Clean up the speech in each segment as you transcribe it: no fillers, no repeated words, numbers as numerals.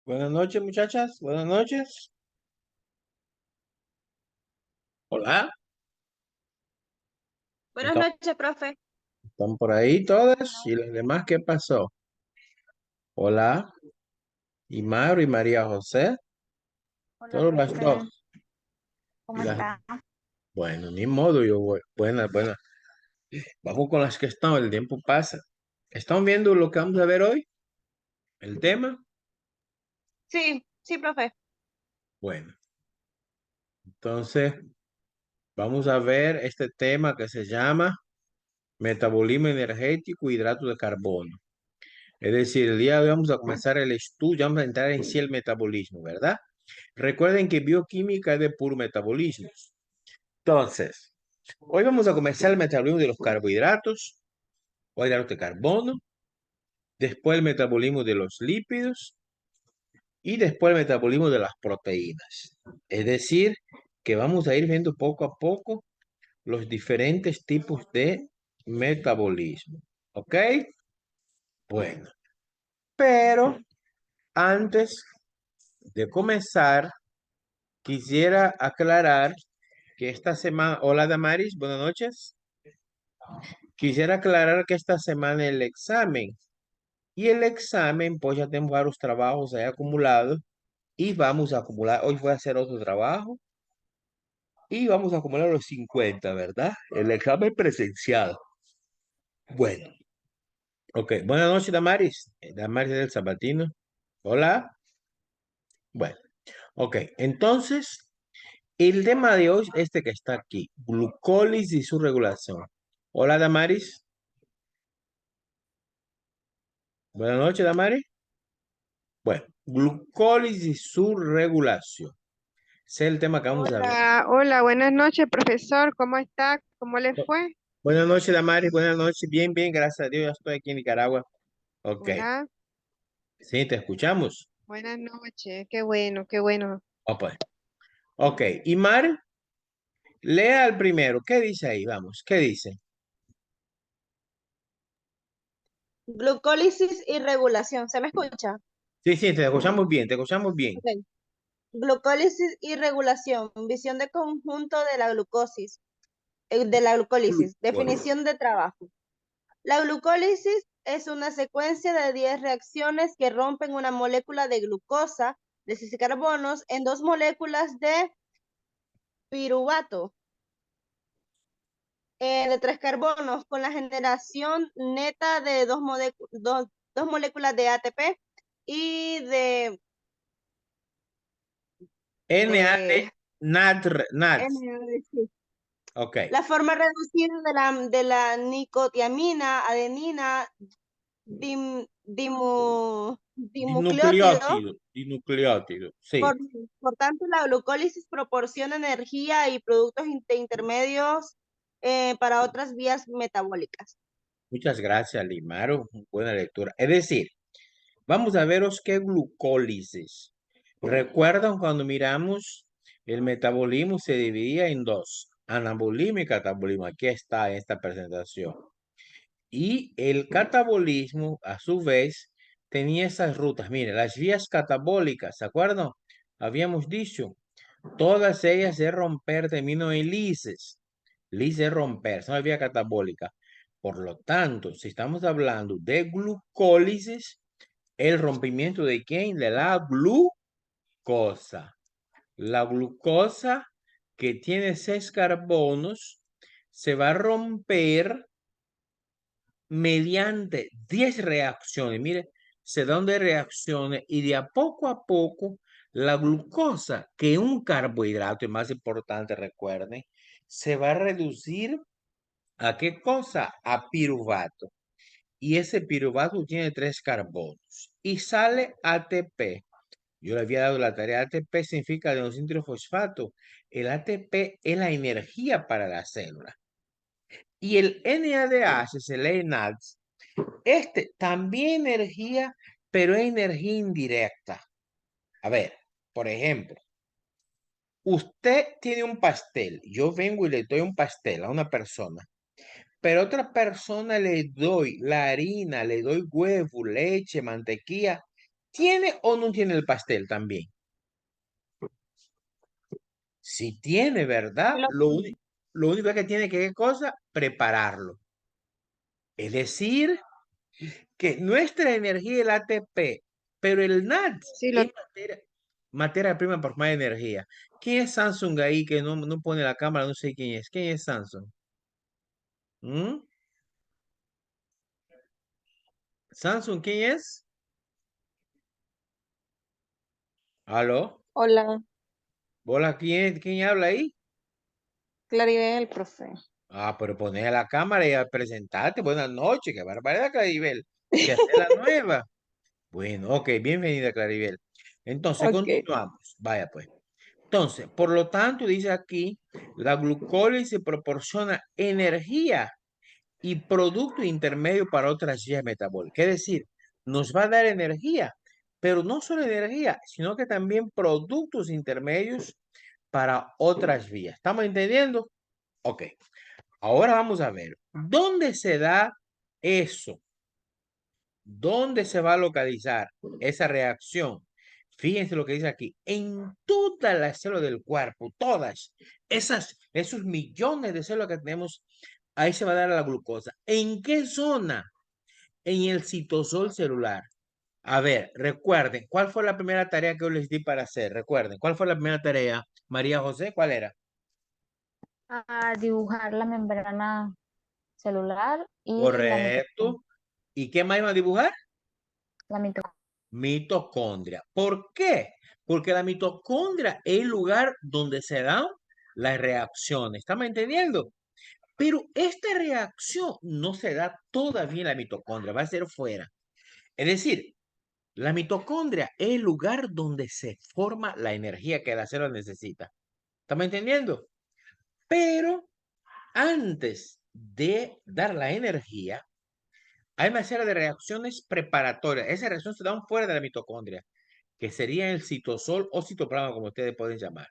Buenas noches, muchachas. Buenas noches. Hola. Buenas ¿Están, noches, profe. están por ahí todas? ¿Y los demás qué pasó? Hola. Y Mario y María José. Hola, Todos las profe, dos. Y ¿cómo las... está? Bueno, ni modo, yo voy. Buenas, buenas. Vamos con las que están. El tiempo pasa. ¿Están viendo lo que vamos a ver hoy? ¿El tema? Sí, sí, profe. Bueno, entonces vamos a ver este tema que se llama metabolismo energético y hidrato de carbono. Es decir, el día de hoy vamos a comenzar el estudio, vamos a entrar en sí el metabolismo, ¿verdad? Recuerden que bioquímica es de puro metabolismo. Entonces, hoy vamos a comenzar el metabolismo de los carbohidratos o hidratos de carbono, después el metabolismo de los lípidos y después el metabolismo de las proteínas. Es decir, que vamos a ir viendo poco a poco los diferentes tipos de metabolismo. ¿Ok? Bueno, pero antes de comenzar, quisiera aclarar que esta semana, hola Damaris, buenas noches. Quisiera aclarar que esta semana el examen y el examen, pues ya tengo varios trabajos ahí acumulados y vamos a acumular, hoy voy a hacer otro trabajo y vamos a acumular los 50, ¿verdad? El examen presencial. Bueno, ok, buenas noches Damaris. Damaris del Sabatino. Hola. Bueno, ok, entonces el tema de hoy es este que está aquí, glucólisis y su regulación. Hola Damaris. Buenas noches Damaris. Bueno, glucólisis y su regulación. Ese es el tema que vamos a ver. Hola, hola, buenas noches, profesor. ¿Cómo está? ¿Cómo le fue? Buenas noches, Damaris. Buenas noches. Bien, bien, gracias a Dios. Ya estoy aquí en Nicaragua. Ok. Hola, Sí, te escuchamos. buenas noches. Qué bueno, qué bueno. Oh, pues. Ok. Y Mar, lea el primero. ¿Qué dice ahí? Vamos. ¿Qué dice? Glucólisis y regulación. ¿Se me escucha? Sí, sí, te escuchamos bien. Te escuchamos bien. Ok. Glucólisis y regulación. Visión de conjunto de la glucosis, de la glucólisis. Glucólisis. Definición de trabajo. La glucólisis es una secuencia de 10 reacciones que rompen una molécula de glucosa de 6 carbonos en dos moléculas de piruvato de 3 carbonos con la generación neta de dos moléculas de ATP y NAD, de NADS. NADC. Ok. La forma reducida de la nicotiamina, adenina, dinucleótido. Dinucleótido. Dinucleótido. Sí. Por, por tanto, la glucólisis proporciona energía y productos intermedios para otras vías metabólicas. Muchas gracias, Limaro. Buena lectura. Es decir, vamos a veros qué glucólisis. ¿Recuerdan cuando miramos el metabolismo se dividía en dos, anabolismo y catabolismo? Aquí está en esta presentación. Y el catabolismo, a su vez, tenía esas rutas. Mire, las vías catabólicas, ¿se acuerdan? Habíamos dicho, todas ellas de romper termino en lises. Lise es romper, son las vías catabólicas. Por lo tanto, si estamos hablando de glucólisis, el rompimiento de quién? De la glucosa. La glucosa que tiene 6 carbonos se va a romper mediante 10 reacciones. Mire, se dan de reacciones y de a poco la glucosa, que es un carbohidrato, y más importante, recuerden, se va a reducir ¿a qué cosa? A piruvato. Y ese piruvato tiene 3 carbonos y sale ATP. Yo le había dado la tarea. ATP significa fosfato. El ATP es la energía para la célula. Y el NADH, se lee NADS, este también energía, pero es energía indirecta. A ver, por ejemplo, usted tiene un pastel. Yo vengo y le doy un pastel a una persona. Pero a otra persona le doy la harina, le doy huevo, leche, mantequilla. ¿Tiene o no tiene el pastel también? Si tiene, ¿verdad? Lo único que tiene que, ¿qué cosa? Prepararlo. Es decir, que nuestra energía es el ATP, pero el NAD Sí, es materia prima por más energía. ¿Quién es Samsung ahí que no pone la cámara? No sé quién es. ¿Quién es Samsung? ¿Mm? ¿Samsung quién es? ¿Aló? Hola, ¿Hola? ¿Quién habla ahí? Claribel, profe. Ah, pero poner la cámara y a presentarte. Buenas noches, qué barbaridad, Claribel. Se hace la nueva. Bueno, ok, bienvenida, Claribel. Entonces, Ok. continuamos. Vaya, pues. Entonces, por lo tanto, dice aquí, la glucólisis proporciona energía y producto intermedio para otras vías metabólicas. Es decir, nos va a dar energía, pero no solo energía, sino que también productos intermedios para otras vías. ¿Estamos entendiendo? Ok. Ahora vamos a ver, ¿dónde se da eso? ¿Dónde se va a localizar esa reacción? Fíjense lo que dice aquí, en todas las células del cuerpo, todas esos millones de células que tenemos, ahí se va a dar la glucosa. ¿En qué zona? En el citosol celular. A ver, recuerden, ¿cuál fue la primera tarea que yo les di para hacer? Recuerden, ¿cuál fue la primera tarea? María José, ¿cuál era? A dibujar la membrana celular y Correcto. ¿Y qué más iba a dibujar? la mitocondria. Mitocondria. ¿Por qué? Porque la mitocondria es el lugar donde se dan las reacciones. ¿Estamos entendiendo? Pero esta reacción no se da todavía en la mitocondria, va a ser fuera. Es decir, la mitocondria es el lugar donde se forma la energía que la célula necesita. ¿Estamos entendiendo? Pero antes de dar la energía, hay una serie de reacciones preparatorias. Esas reacciones se dan fuera de la mitocondria, que sería el citosol o citoplasma, como ustedes pueden llamar.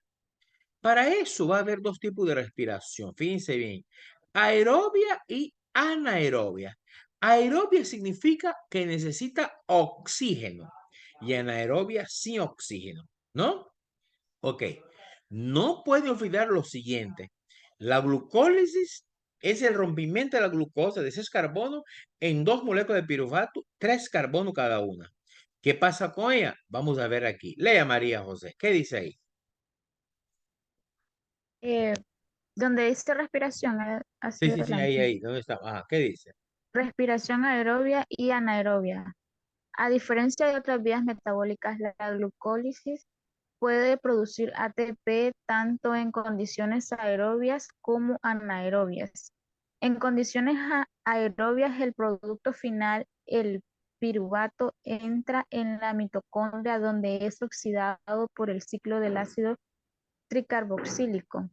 Para eso va a haber dos tipos de respiración. Fíjense bien, aerobia y anaerobia. Aerobia significa que necesita oxígeno y anaerobia sin oxígeno, ¿no? Ok, no puede olvidar lo siguiente. La glucólisis es el rompimiento de la glucosa de 6 carbonos en dos moléculas de piruvato, 3 carbonos cada una. ¿Qué pasa con ella? Vamos a ver aquí. Lea María José. ¿Qué dice ahí? Eh, Donde dice respiración, Sí, hacia sí, sí, adelante. ahí. ¿Dónde está? Ah, ¿qué dice? Respiración aerobia y anaerobia. A diferencia de otras vías metabólicas, la glucólisis puede producir ATP tanto en condiciones aerobias como anaerobias. En condiciones aerobias, el producto final, el piruvato, entra en la mitocondria donde es oxidado por el ciclo del ácido tricarboxílico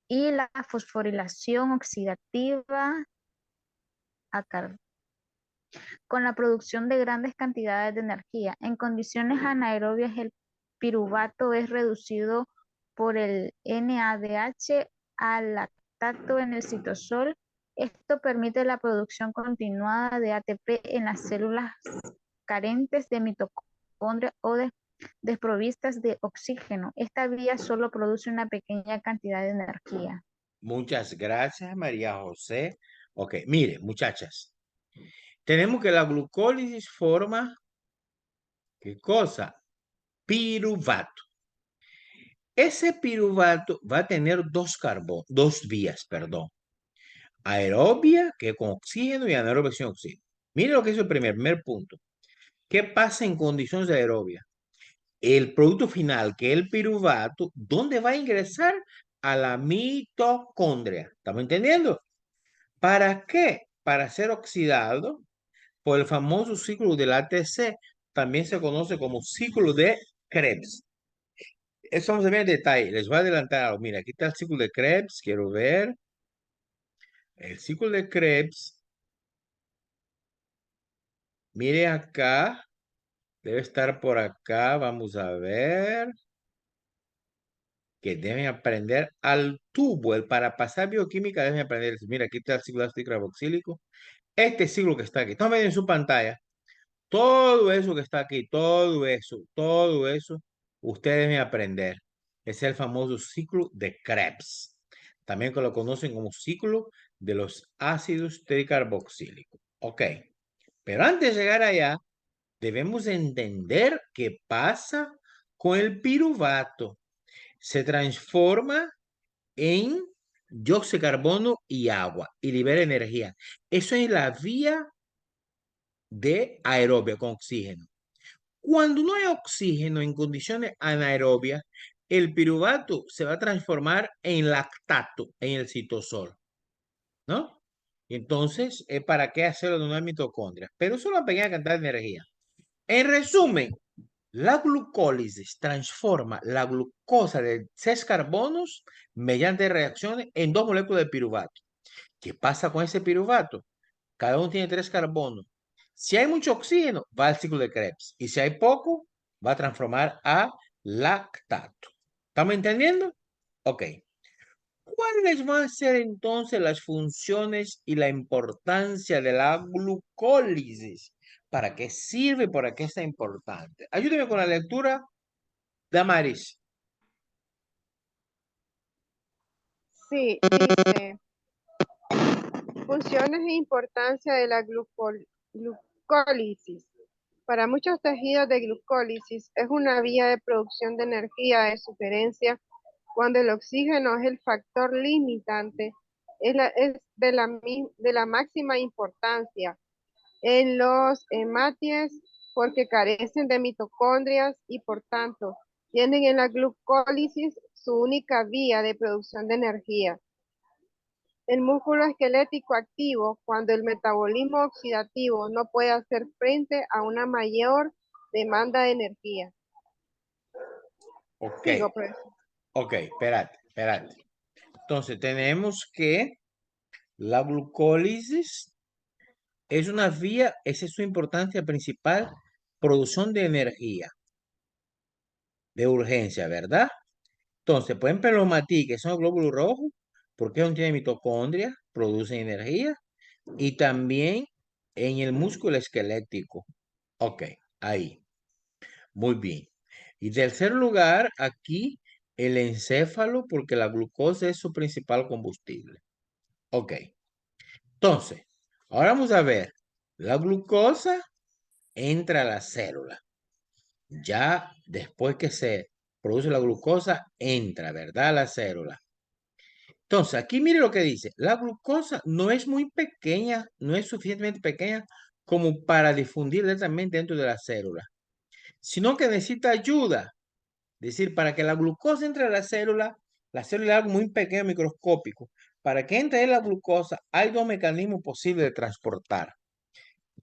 y la fosforilación oxidativa con la producción de grandes cantidades de energía. En condiciones anaerobias, el piruvato es reducido por el NADH al lactato en el citosol. Esto permite la producción continuada de ATP en las células carentes de mitocondria o desprovistas de oxígeno. Esta vía solo produce una pequeña cantidad de energía. Muchas gracias, María José. Ok, mire, muchachas. Tenemos que la glucólisis forma, ¿qué cosa? Piruvato. Ese piruvato va a tener dos vías, perdón. Aerobia, que es con oxígeno, y anaerobia sin oxígeno. Mire lo que es el primer punto. ¿Qué pasa en condiciones de aerobia? El producto final, que es el piruvato, ¿dónde va a ingresar? A la mitocondria. ¿Estamos entendiendo? ¿Para qué? Para ser oxidado por el famoso ciclo del ATC, también se conoce como ciclo de Krebs. Eso vamos a ver en detalle. Les voy a adelantar algo. Mira, aquí está el ciclo de Krebs. Quiero ver. El ciclo de Krebs. Mire acá. Debe estar por acá. Vamos a ver. Que deben aprender al tubo. Para pasar bioquímica deben aprender. Mira, aquí está el ciclo de ácido carboxílico. Este ciclo que está aquí. Estamos viendo en su pantalla. Todo eso que está aquí, todo eso, ustedes deben aprender. Es el famoso ciclo de Krebs. También que lo conocen como ciclo de los ácidos tricarboxílicos. Ok. Pero antes de llegar allá, debemos entender qué pasa con el piruvato. Se transforma en dióxido de carbono y agua y libera energía. Eso es la vía de aerobia con oxígeno. Cuando no hay oxígeno en condiciones anaerobias, el piruvato se va a transformar en lactato en el citosol, ¿no? Entonces, ¿para qué hacerlo de una mitocondria? Pero es una pequeña cantidad de energía. En resumen, la glucólisis transforma la glucosa de 6 carbonos mediante reacciones en 2 moléculas de piruvato. ¿Qué pasa con ese piruvato? Cada uno tiene 3 carbonos. Si hay mucho oxígeno, va al ciclo de Krebs. Y si hay poco, va a transformar a lactato. ¿Estamos entendiendo? Ok. ¿Cuáles van a ser entonces las funciones y la importancia de la glucólisis? ¿Para qué sirve? ¿Para qué es importante? Ayúdeme con la lectura, Damaris. Sí, dice, funciones e importancia de la glucólisis. Para muchos tejidos de glucólisis es una vía de producción de energía de sugerencia cuando el oxígeno es el factor limitante, es de la máxima importancia en los hematies porque carecen de mitocondrias y por tanto tienen en la glucólisis su única vía de producción de energía. El músculo esquelético activo cuando el metabolismo oxidativo no puede hacer frente a una mayor demanda de energía. Ok, Sigo, profesor. ok, espérate. Entonces tenemos que la glucólisis es una vía, esa es su importancia principal, producción de energía, de urgencia, ¿verdad? Entonces, pueden pelomatí, que son los glóbulos rojos, porque no tiene mitocondria, producen energía, y también en el músculo esquelético. Ok, ahí. Muy bien. Y tercer lugar, aquí, el encéfalo, porque la glucosa es su principal combustible. Ok. Entonces, ahora vamos a ver. La glucosa entra a la célula. Ya después que se produce la glucosa, entra, ¿verdad? A la célula. Entonces, aquí mire lo que dice. La glucosa no es muy pequeña, no es suficientemente pequeña como para difundir directamente dentro de la célula, sino que necesita ayuda. Es decir, para que la glucosa entre a la célula es algo muy pequeño, microscópico. Para que entre la glucosa, hay dos mecanismos posibles de transportar.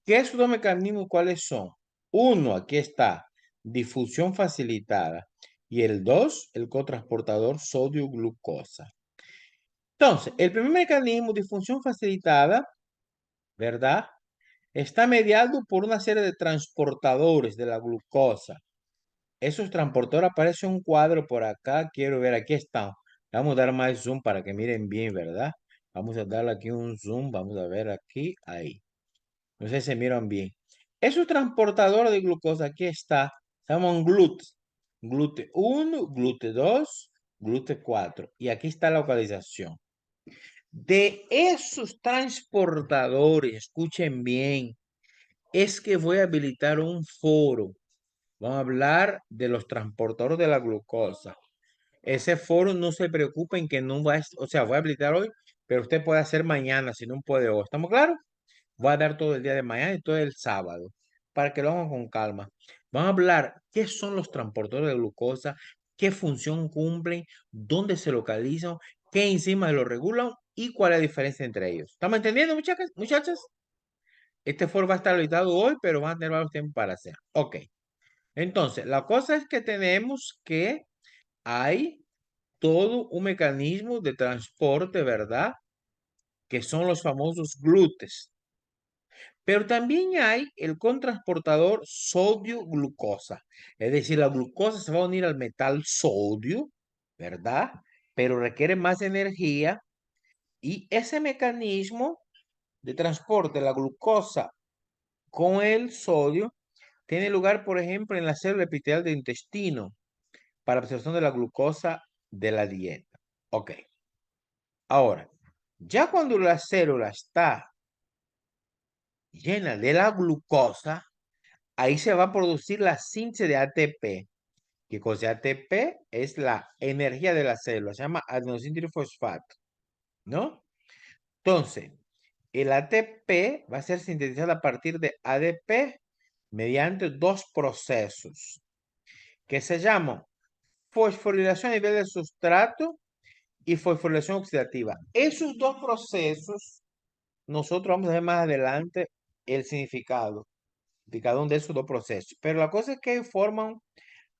¿Qué esos dos mecanismos cuáles son? Uno, aquí está, difusión facilitada. Y el dos, el cotransportador sodio-glucosa. Entonces, el primer mecanismo de difusión facilitada, ¿verdad? Está mediado por una serie de transportadores de la glucosa. Esos transportadores aparece un cuadro por acá. Quiero ver, aquí están. Vamos a dar más zoom para que miren bien, ¿verdad? Vamos a darle aquí un zoom. Vamos a ver aquí, ahí. No sé si se miran bien. Esos transportadores de glucosa, aquí está. Se llaman GLUT. GLUT 1, GLUT 2, GLUT 4. Y aquí está la localización. De esos transportadores, escuchen bien, es que voy a habilitar un foro. Vamos a hablar de los transportadores de la glucosa. Ese foro no se preocupen que no va a, o sea, voy a habilitar hoy, pero usted puede hacer mañana si no puede hoy. ¿Estamos claros? Voy a dar todo el día de mañana y todo el sábado para que lo hagan con calma. Vamos a hablar qué son los transportadores de glucosa, qué función cumplen, dónde se localizan, qué enzimas lo regulan y cuál es la diferencia entre ellos. ¿Estamos entendiendo, muchachas? ¿Muchachas? Este foro va a estar habilitado hoy, pero van a tener varios tiempos para hacer. Ok. Entonces, la cosa es que tenemos que hay todo un mecanismo de transporte, ¿verdad? Que son los famosos glutes. Pero también hay el contrasportador sodio-glucosa. Es decir, la glucosa se va a unir al metal sodio, ¿verdad? Pero requiere más energía y ese mecanismo de transporte de la glucosa con el sodio tiene lugar, por ejemplo, en la célula epitelial del intestino para absorción de la glucosa de la dieta. Ok. Ahora, ya cuando la célula está llena de la glucosa, ahí se va a producir la síntesis de ATP. Que cosa ATP es la energía de la célula, se llama adenosín trifosfato, ¿no? Entonces, el ATP va a ser sintetizado a partir de ADP mediante dos procesos que se llaman fosforilación a nivel del sustrato y fosforilación oxidativa. Esos dos procesos, nosotros vamos a ver más adelante el significado de cada uno de esos dos procesos. Pero la cosa es que forman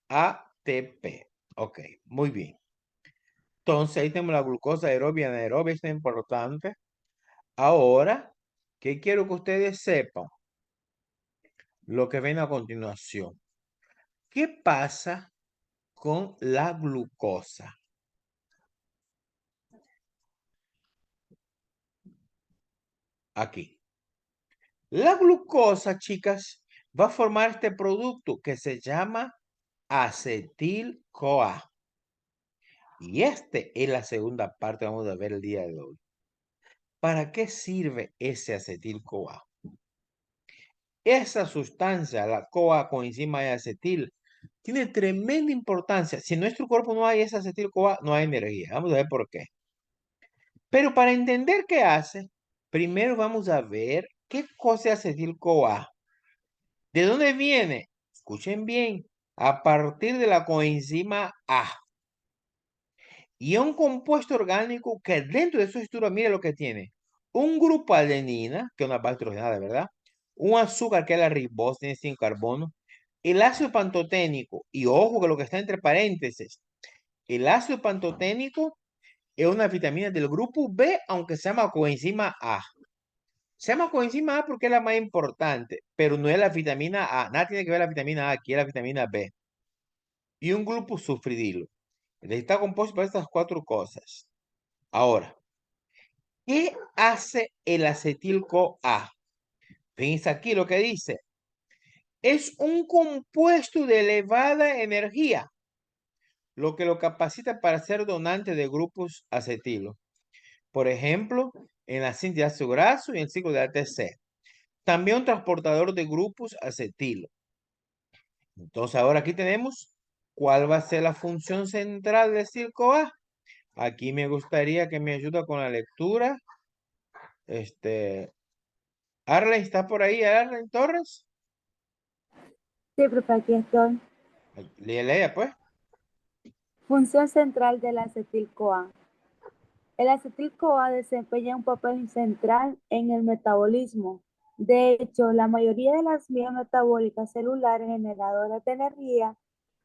ATP. Ok, muy bien. Entonces ahí tenemos la glucosa aerobia y anaerobia, esto es importante. Ahora, ¿qué quiero que ustedes sepan? Lo que ven a continuación. ¿Qué pasa con la glucosa? Aquí. La glucosa, chicas, va a formar este producto que se llama acetil-CoA. Y este es la segunda parte que vamos a ver el día de hoy. ¿Para qué sirve ese acetil-CoA? Esa sustancia, la CoA coenzima de acetil, tiene tremenda importancia. Si en nuestro cuerpo no hay ese acetil-CoA, no hay energía. Vamos a ver por qué. Pero para entender qué hace, primero vamos a ver qué cosa es acetil-CoA. ¿De dónde viene? Escuchen bien. A partir de la coenzima A. Y es un compuesto orgánico que dentro de su estructura, mire lo que tiene. Un grupo adenina, que es una base hidrogenada, ¿verdad? Un azúcar que es la ribosa, tiene 5 carbonos. El ácido pantoténico, y ojo que lo que está entre paréntesis, el ácido pantoténico es una vitamina del grupo B, aunque se llama coenzima A. Se llama coenzima A porque es la más importante, pero no es la vitamina A. Nada tiene que ver la vitamina A, aquí es la vitamina B. Y un grupo sufridilo. Está compuesto por estas cuatro cosas. Ahora, ¿qué hace el acetil-CoA? Fíjense aquí lo que dice. Es un compuesto de elevada energía, lo que lo capacita para ser donante de grupos acetilo. Por ejemplo, en la síntesis de ácido graso y en el ciclo de ATC. También un transportador de grupos acetilo. Entonces, ahora aquí tenemos cuál va a ser la función central del acetil-CoA. Aquí me gustaría que me ayude con la lectura. Arlen, ¿está por ahí, Arlen Torres? Sí, profe, aquí estoy. Lea, pues. Función central del acetil-CoA. El acetil-CoA desempeña un papel central en el metabolismo. De hecho, la mayoría de las vías metabólicas celulares generadoras de energía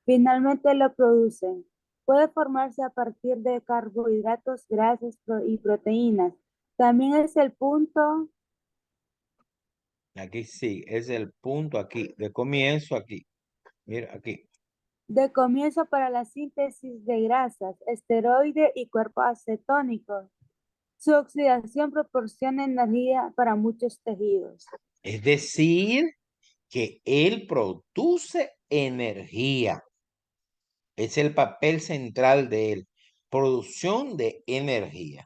finalmente lo producen. Puede formarse a partir de carbohidratos, grasas y proteínas. También es el punto Aquí sí, es el punto aquí, de comienzo aquí. Mira, aquí. de comienzo para la síntesis de grasas, esteroides y cuerpos acetónicos. Su oxidación proporciona energía para muchos tejidos. Es decir, que él produce energía. Es el papel central de él. Producción de energía.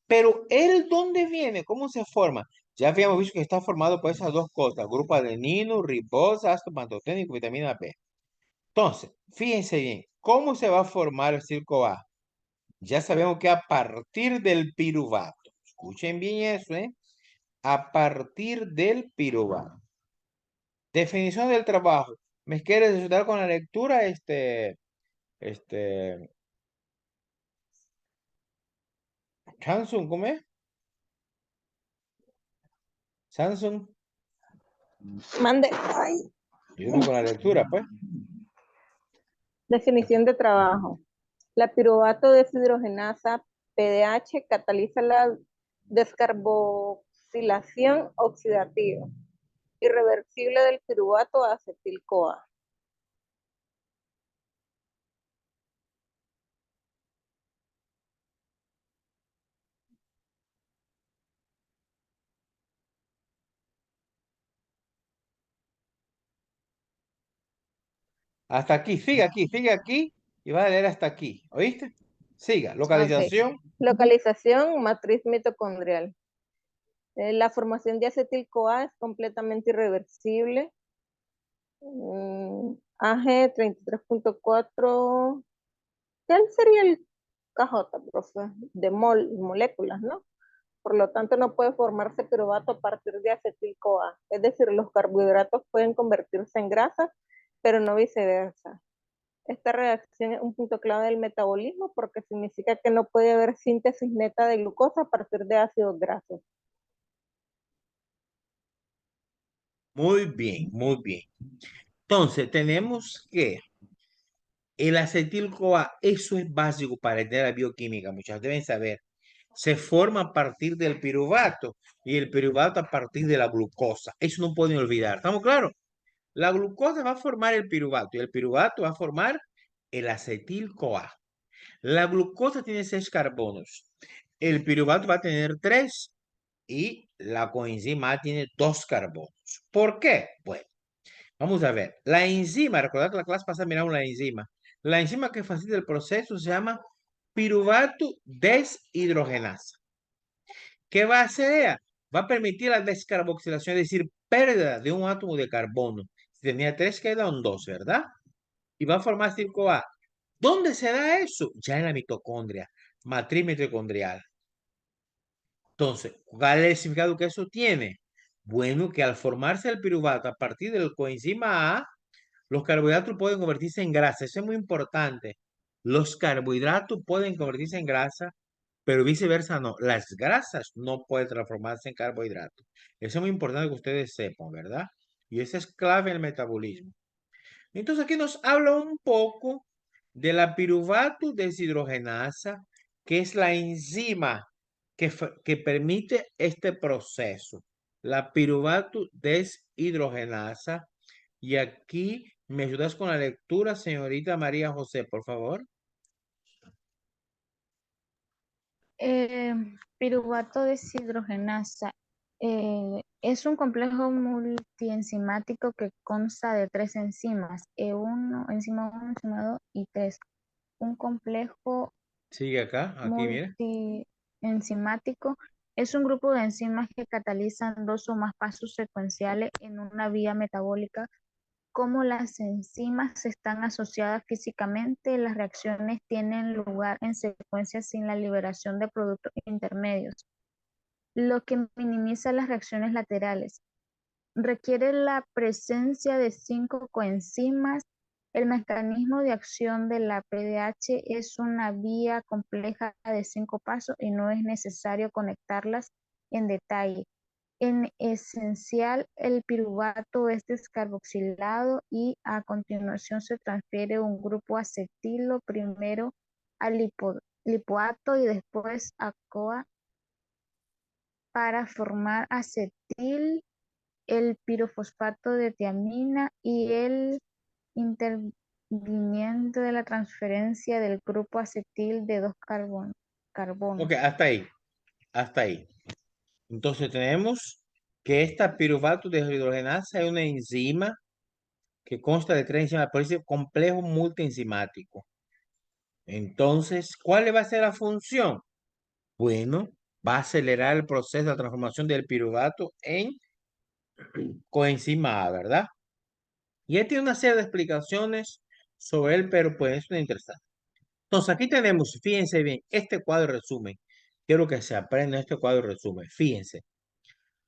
Pero él, ¿dónde viene? ¿Cómo se forma? Ya habíamos visto que está formado por esas dos cosas. Grupo adenino, ribosa, ácido pantoténico, vitamina B. Entonces, fíjense bien. ¿Cómo se va a formar el circo A? Ya sabemos que a partir del piruvato. Escuchen bien eso, ¿eh? A partir del piruvato. Definición del trabajo. ¿Me quieres ayudar con la lectura? Samsung, ¿cómo es? Samsung. Mande. Ay. Ayúdame con la lectura, pues. Definición de trabajo. La piruvato deshidrogenasa PDH cataliza la descarboxilación oxidativa irreversible del piruvato a acetil-CoA. Hasta aquí, sigue aquí y va a leer hasta aquí. ¿Oíste? Siga. Ok. Localización. Localización, matriz mitocondrial. La formación de acetil-CoA es completamente irreversible. AG 33.4. ¿Cuál sería el KJ, profe? De moléculas, ¿no? Por lo tanto, no puede formarse piruvato a partir de acetil-CoA. Es decir, los carbohidratos pueden convertirse en grasa, pero no viceversa. Esta reacción es un punto clave del metabolismo porque significa que no puede haber síntesis neta de glucosa a partir de ácidos grasos. Muy bien, muy bien. Entonces, tenemos que el acetil-CoA, eso es básico para entender la bioquímica, muchachos deben saber. Se forma a partir del piruvato y el piruvato a partir de la glucosa. Eso no pueden olvidar. ¿Estamos claros? La glucosa va a formar el piruvato y el piruvato va a formar el acetil-CoA. La glucosa tiene 6 carbonos. El piruvato va a tener 3 y la coenzima A tiene 2 carbonos. ¿Por qué? Bueno, vamos a ver. La enzima, recordad que la clase pasada miramos la enzima. La enzima que facilita el proceso se llama piruvato deshidrogenasa. ¿Qué va a hacer ella? Va a permitir la descarboxilación, es decir, pérdida de un átomo de carbono. Si tenía 3, queda un 2, ¿verdad? Y va a formar circo A. ¿Dónde se da eso? Ya en la mitocondria, matriz mitocondrial. Entonces, ¿cuál es el significado que eso tiene? Bueno, que al formarse el piruvato a partir del coenzima A, los carbohidratos pueden convertirse en grasa. Eso es muy importante. Los carbohidratos pueden convertirse en grasa, pero viceversa no. Las grasas no pueden transformarse en carbohidratos. Eso es muy importante que ustedes sepan, ¿verdad? Y eso es clave en el metabolismo. Entonces aquí nos habla un poco de la piruvato deshidrogenasa, que es la enzima que permite este proceso. La piruvato deshidrogenasa. Y aquí me ayudas con la lectura, señorita María José, por favor. Piruvato deshidrogenasa es un complejo multienzimático que consta de 3 enzimas, E1, enzima 1, enzima 2 y 3. Un complejo Sigue acá, aquí viene. multienzimático es un grupo de enzimas que catalizan 2 o más pasos secuenciales en una vía metabólica. Como las enzimas están asociadas físicamente, las reacciones tienen lugar en secuencia sin la liberación de productos intermedios, lo que minimiza las reacciones laterales. Requiere la presencia de 5 coenzimas. El mecanismo de acción de la PDH es una vía compleja de 5 pasos y no es necesario conectarlas en detalle. En esencial, el piruvato es descarboxilado y a continuación se transfiere un grupo acetilo primero al lipoato y después a CoA para formar acetil, el pirofosfato de tiamina y el interviniente de la transferencia del grupo acetil de 2 carbonos. Ok, hasta ahí, hasta ahí. Entonces tenemos que esta piruvato deshidrogenasa es una enzima que consta de 3 enzimas, por eso complejo multienzimático. Entonces, ¿cuál va a ser la función? Bueno, va a acelerar el proceso de transformación del piruvato en coenzima A, ¿verdad? Y él tiene una serie de explicaciones sobre él, pero pues es interesante. Entonces, aquí tenemos, fíjense bien, este cuadro resumen. Quiero que se aprenda este cuadro resumen. Fíjense.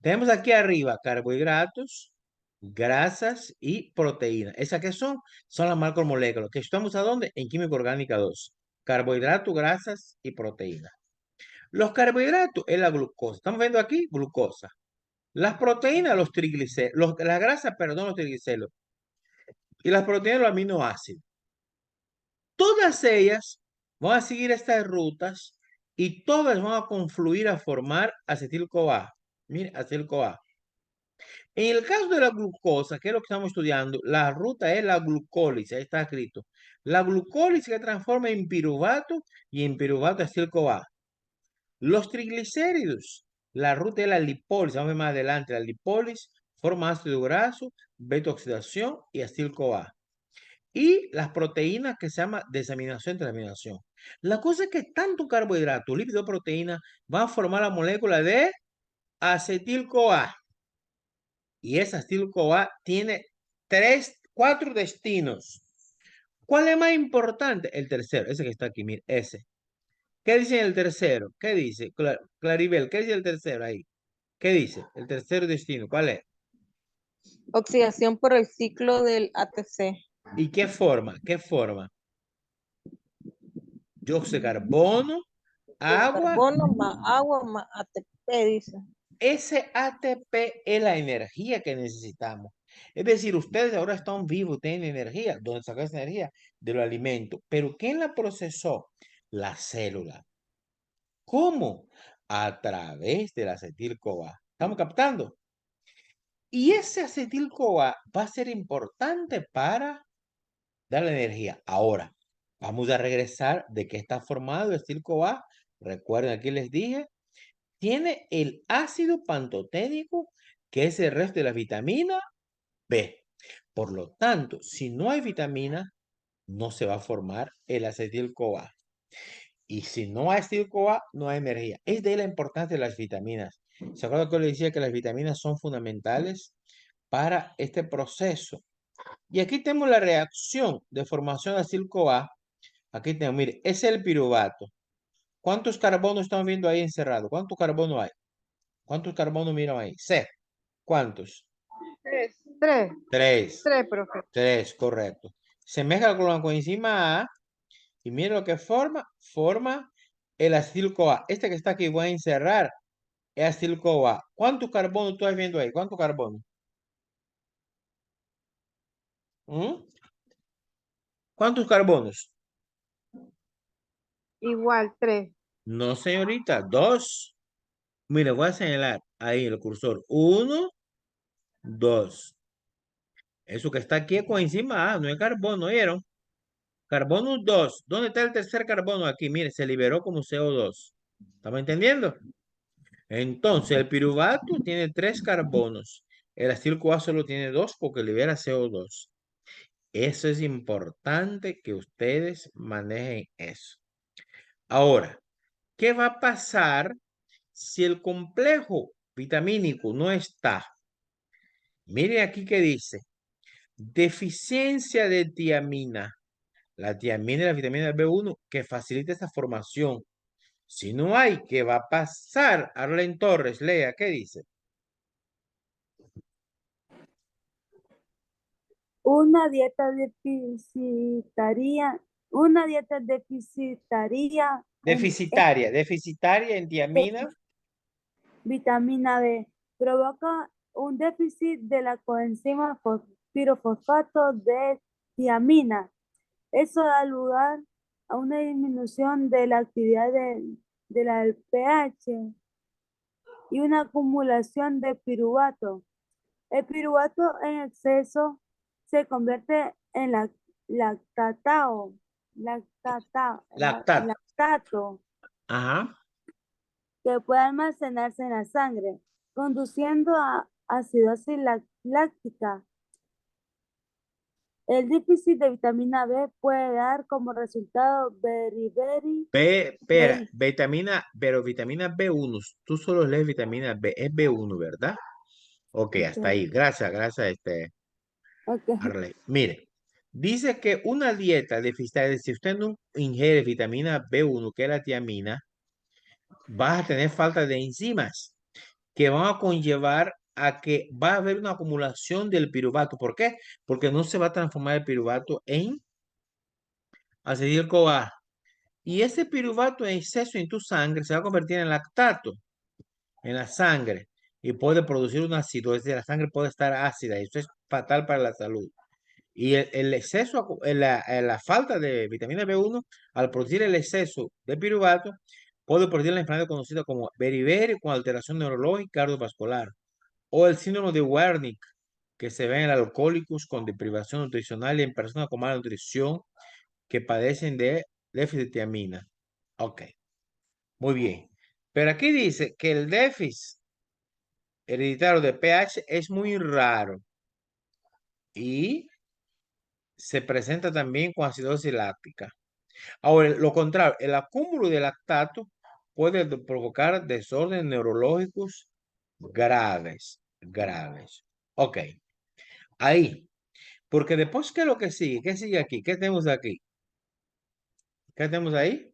Tenemos aquí arriba carbohidratos, grasas y proteínas. ¿Esas qué son? Son las macromoléculas. ¿Que estamos a dónde? En química orgánica 2. Carbohidratos, grasas y proteínas. Los carbohidratos es la glucosa. Estamos viendo aquí glucosa. Las proteínas, los triglicéridos. Las grasas, perdón, los triglicéridos. Y las proteínas, los aminoácidos. Todas ellas van a seguir estas rutas y todas van a confluir a formar acetil-CoA. Mire, acetil-CoA. En el caso de la glucosa, que es lo que estamos estudiando, la ruta es la glucólisis, ahí está escrito. La glucólisis se transforma en piruvato y en piruvato acetil-CoA. Los triglicéridos, la ruta es la lipólisis, vamos a ver más adelante, la lipólisis forma ácido graso, beta oxidación y acetil-CoA. y las proteínas que se llama desaminación, transaminación. La cosa es que tanto carbohidrato, lípido, proteína va a formar la molécula de acetil-CoA. Y esa acetil-CoA tiene 4 destinos. ¿Cuál es más importante? El tercero, ese que está aquí, mire, ese. ¿Qué dice el tercero? ¿Qué dice? Claribel, ¿qué dice el tercero ahí? ¿Qué dice? El tercer destino, ¿cuál es? Oxidación por el ciclo del ATC. ¿Y qué forma? ¿Qué forma? Dióxido de carbono, agua. Carbono más agua más ATP, dice. Ese ATP es la energía que necesitamos. Es decir, ustedes ahora están vivos, tienen energía. ¿Dónde sacan esa energía? De los alimentos. ¿Pero quién la procesó? La célula. ¿Cómo? A través del acetil-CoA. ¿Estamos captando? Y ese acetil-CoA va a ser importante para dar la energía. Ahora, vamos a regresar de qué está formado el acetil-CoA. Recuerden, aquí les dije, tiene el ácido pantoténico, que es el resto de la vitamina B. Por lo tanto, si no hay vitamina, no se va a formar el acetil-CoA. Y si no hay acetil-CoA, no hay energía. Es de ahí la importancia de las vitaminas. ¿Se acuerdan que les decía que las vitaminas son fundamentales para este proceso? Y aquí tenemos la reacción de formación de acetil-CoA. Aquí tenemos, mire, es el piruvato. ¿Cuántos carbonos estamos viendo ahí encerrados? ¿Cuántos carbonos hay? ¿Cuántos carbonos miran ahí? C. ¿Cuántos? Tres, Tres. profe. Tres, correcto. Se mezcla con la coenzima A y mira lo que forma. Forma el acetil-CoA. Este que está aquí voy a encerrar es acetil-CoA. ¿Cuántos carbonos tú estás viendo ahí? ¿Cuántos carbonos? ¿Mm? ¿Cuántos carbonos? Igual, 3. No, señorita. 2. Mire, voy a señalar ahí el cursor. 1, 2. Eso que está aquí es coenzima A, no es carbono, ¿oyeron? Carbono 2. ¿Dónde está el tercer carbono? Aquí, mire, se liberó como CO2. ¿Estamos entendiendo? Entonces, el piruvato tiene 3 carbonos. El acetil-CoA solo tiene 2 porque libera CO2. Eso es importante que ustedes manejen eso. Ahora, ¿qué va a pasar si el complejo vitamínico no está? Miren aquí que dice, deficiencia de tiamina. La tiamina y la vitamina B1 que facilita esa formación. Si no hay, ¿qué va a pasar? Arlen Torres, lea, ¿qué dice? Una dieta deficitaria, una dieta deficitaria Deficitaria en tiamina. vitamina B provoca un déficit de la coenzima pirofosfato de tiamina. Eso da lugar a una disminución de la actividad de la del pH y una acumulación de piruvato. El piruvato en exceso se convierte en Lactato. lactato, Ajá. que puede almacenarse en la sangre, conduciendo a acidosis láctica. El déficit de vitamina B puede dar como resultado Espera, vitamina, pero vitamina B1, tú solo lees vitamina B, es B1, ¿verdad? Ok, hasta ahí. Gracias, ok. Arley. Mire, dice que una dieta deficitaria, si usted no ingiere vitamina B1, que es la tiamina, vas a tener falta de enzimas que van a conllevar a que va a haber una acumulación del piruvato. ¿Por qué? Porque no se va a transformar el piruvato en acetil-CoA. Y ese piruvato en exceso en tu sangre se va a convertir en lactato en la sangre y puede producir una acidosis. La sangre puede estar ácida y eso es fatal para la salud. Y el exceso, la falta de vitamina B1, al producir el exceso de piruvato, puede producir la enfermedad conocida como beriberi con alteración neurológica cardiovascular o el síndrome de Wernicke, que se ve en alcohólicos con deprivación nutricional y en personas con mala nutrición que padecen de déficit de tiamina. Ok, muy bien. Pero aquí dice que el déficit hereditario de pH es muy raro y se presenta también con acidosis láctica. Ahora, lo contrario, el acúmulo de lactato puede provocar desórdenes neurológicos graves, graves. Ok, ahí. Porque después, ¿qué es lo que sigue? ¿Qué sigue aquí? ¿Qué tenemos aquí? ¿Qué tenemos ahí?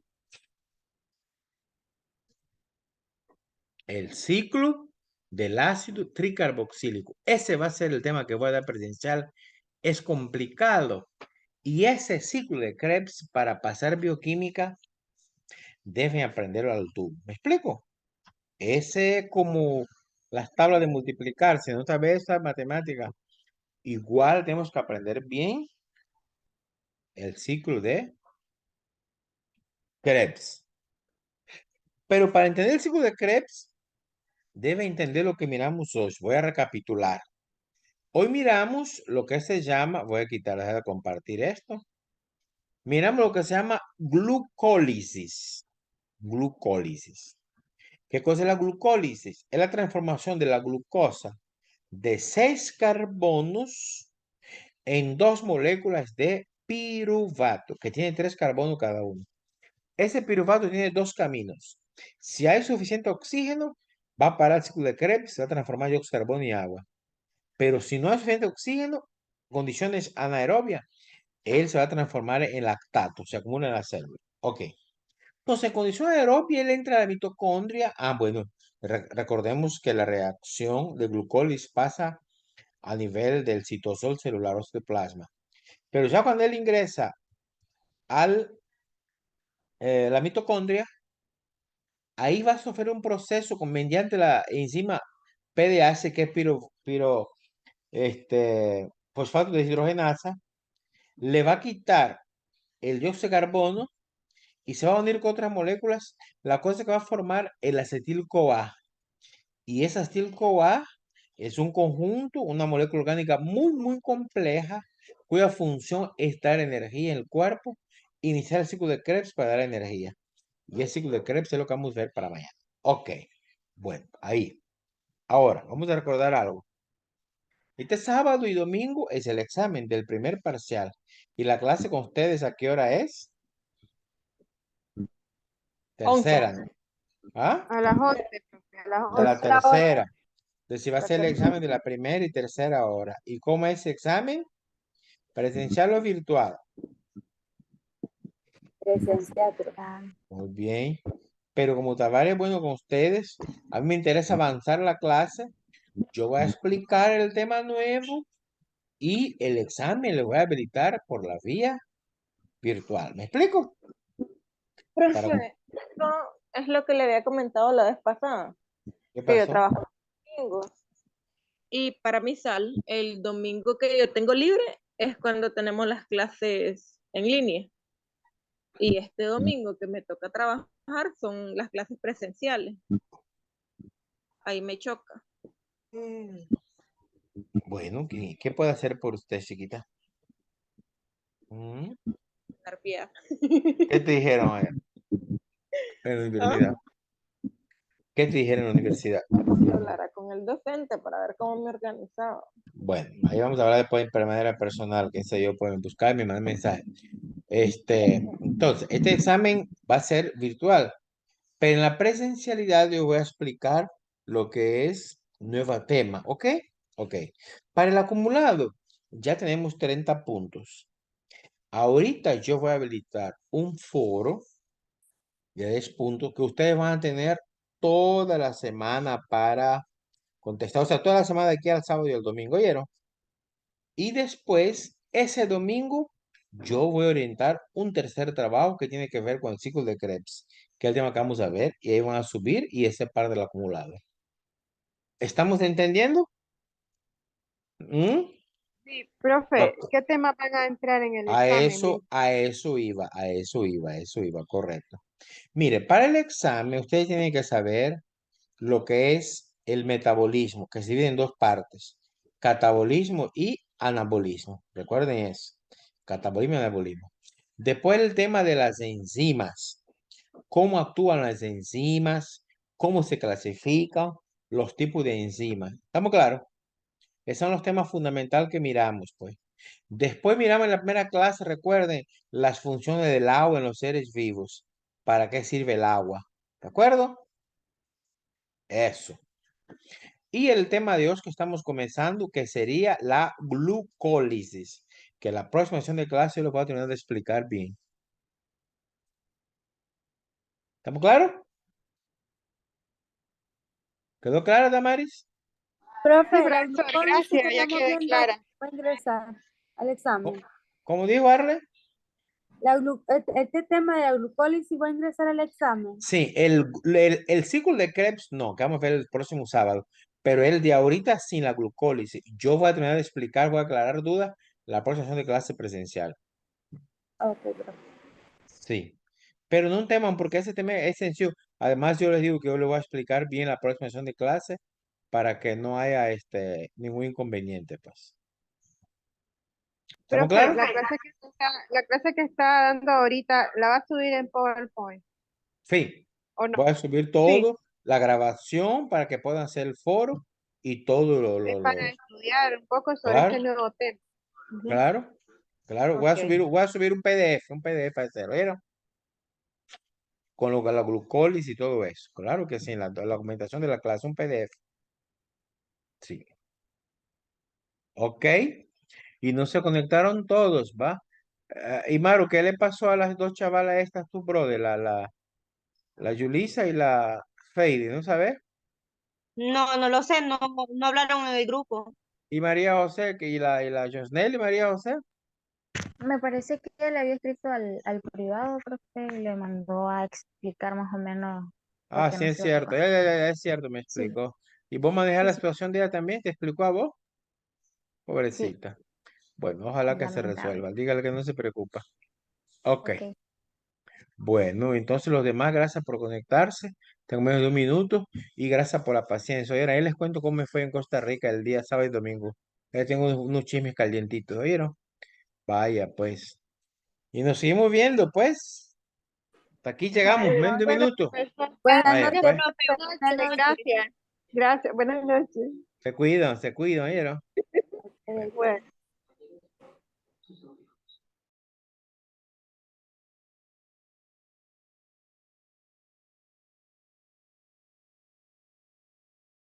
El ciclo del ácido tricarboxílico. Ese va a ser el tema que voy a dar presencial. Es complicado. Y ese ciclo de Krebs, para pasar bioquímica, deben aprenderlo al tubo. ¿Me explico? Ese como las tablas de multiplicar, si no sabes esa matemática, igual tenemos que aprender bien el ciclo de Krebs. Pero para entender el ciclo de Krebs, debe entender lo que miramos hoy. Voy a recapitular. Hoy miramos lo que se llama, voy a quitar, dejar de compartir esto. Miramos lo que se llama glucólisis. Glucólisis. ¿Qué cosa es la glucólisis? Es la transformación de la glucosa de 6 carbonos en 2 moléculas de piruvato, que tiene 3 carbonos cada uno. Ese piruvato tiene 2 caminos. Si hay suficiente oxígeno, va a parar el ciclo de Krebs, se va a transformar en dióxido de carbono y agua. Pero si no hay suficiente oxígeno, condiciones anaerobias, él se va a transformar en lactato, se acumula en la célula. Ok. Entonces, en condiciones aerobias, él entra a la mitocondria. Bueno, recordemos que la reacción de glucólisis pasa a nivel del citosol celular o del plasma. Pero ya cuando él ingresa al la mitocondria, ahí va a sufrir un proceso mediante la enzima PDAS, que es fosfato de hidrogenasa, le va a quitar el dióxido de carbono y se va a unir con otras moléculas, la cosa que va a formar el acetil-CoA. Y ese acetil-CoA es un conjunto, una molécula orgánica muy, muy compleja, cuya función es dar energía en el cuerpo, iniciar el ciclo de Krebs para dar energía. Y el ciclo de Krebs es lo que vamos a ver para mañana. Ok, bueno, ahí. Ahora, vamos a recordar algo. Este sábado y domingo es el examen del primer parcial. ¿Y la clase con ustedes a qué hora es? 11. Tercera, ¿no? ¿Ah? A las 11, profe, a las De la 11. tercera. Entonces, si va a La ser el tercera. examen de la primera y tercera hora. ¿Y cómo es ese examen? ¿Presencial o virtual? Presencial, profe. Muy bien. Pero como Tavares es bueno con ustedes, a mí me interesa avanzar la clase. Yo voy a explicar el tema nuevo y el examen lo voy a habilitar por la vía virtual. ¿Me explico? Para- Profe, esto es lo que le había comentado la vez pasada, ¿Qué que yo pasó? trabajo los domingos. Y para mi sal, el domingo que yo tengo libre es cuando tenemos las clases en línea. Y este domingo que me toca trabajar son las clases presenciales. Ahí me choca. Bueno, ¿qué puedo hacer por usted, chiquita? ¿Mm? Dar pie. ¿Qué te dijeron en la universidad? ¿Qué te dijeron en la universidad? Hablará con el docente para ver cómo me organizaba. Bueno, ahí vamos a hablar después de manera personal, qué sé yo, pueden buscar y me mandan mensaje. Entonces, este examen va a ser virtual, pero en la presencialidad yo voy a explicar lo que es nuevo tema, ¿ok? Ok. Para el acumulado, ya tenemos 30 puntos. Ahorita yo voy a habilitar un foro de 10 puntos que ustedes van a tener toda la semana para contestar, o sea, toda la semana de aquí al sábado y al domingo, ¿oyeron? Y después, ese domingo, yo voy a orientar un tercer trabajo que tiene que ver con el ciclo de Krebs, que es el tema que vamos a ver, y ahí van a subir y ese par del acumulado. ¿Estamos entendiendo? ¿Mm? Sí, profe, Ok. ¿qué temas van a entrar en el A examen? eso iba, a eso iba, correcto. Mire, para el examen, ustedes tienen que saber lo que es el metabolismo, que se divide en dos partes, catabolismo y anabolismo. Recuerden eso, catabolismo y anabolismo. Después el tema de las enzimas, cómo actúan las enzimas, cómo se clasifican los tipos de enzimas. ¿Estamos claros? Esos son los temas fundamentales que miramos, pues. Después miramos en la primera clase, recuerden, las funciones del agua en los seres vivos. ¿Para qué sirve el agua? ¿De acuerdo? Eso. Y el tema de hoy que estamos comenzando, que sería la glucólisis, que la próxima sesión de clase lo voy a terminar de explicar bien. ¿Estamos claros? ¿Quedó clara, Damaris? Profe, Sí, la profesor, glucólisis que gracias, ya estamos quedé viendo clara. va a ingresar al examen. ¿Cómo dijo Arle? Este tema de la glucólisis va a ingresar al examen. Sí, el ciclo de Krebs no, que vamos a ver el próximo sábado, pero el de ahorita sin la glucólisis. Yo voy a terminar de explicar, voy a aclarar dudas la próxima sesión de clase presencial. Ok, profe. Sí, pero no teman porque ese tema es sencillo. Además, yo les digo que yo les voy a explicar bien la próxima sesión de clase para que no haya ningún inconveniente, pues. ¿Estamos Profe, claros? la clase que está dando ahorita, ¿la va a subir en PowerPoint Sí, o no? voy a subir Sí, todo, la grabación para que puedan hacer el foro y todo es para estudiar un poco sobre claro, este nuevo tema. Ujú. claro, claro. Ok. Voy a subir un PDF para hacerlo, ¿vieron? Con lo que la glucólisis y todo eso. Claro que sí, la documentación de la clase, un PDF. Sí. Ok. Y no se conectaron todos, ¿va? Y Maru, ¿qué le pasó a las dos chavalas estas, tu brother? La Yulisa y la Feidi, ¿no sabes? No, no lo sé, no hablaron en el grupo. Y María José, y la Josnel y María José. Me parece que le había escrito al privado, profe, y le mandó a explicar más o menos lo Ah, que sí, nos es iba a cierto. tocar. Es cierto, me Sí, explicó. ¿Y vos manejás sí, la sí, situación de ella también? ¿Te explicó a vos? sí, Pobrecita. Bueno, ojalá que se lamentable. resuelva. Dígale que no se preocupa. Ok. Ok, Bueno, entonces los demás, gracias por conectarse. Tengo menos de un minuto y gracias por la paciencia. Oye, ahí les cuento cómo me fue en Costa Rica el día sábado y domingo. Ahí tengo unos chismes calientitos, ¿oyeron? Vaya, pues. Y nos seguimos viendo, pues. Hasta aquí llegamos, menos de un Bueno, minuto. profesor, Buenas Vaya, noches, Gracias, pues. profe. buenas buenas noches, noches. gracias. Gracias, buenas noches. Se cuidan, ¿oyeron? Eh, Bueno.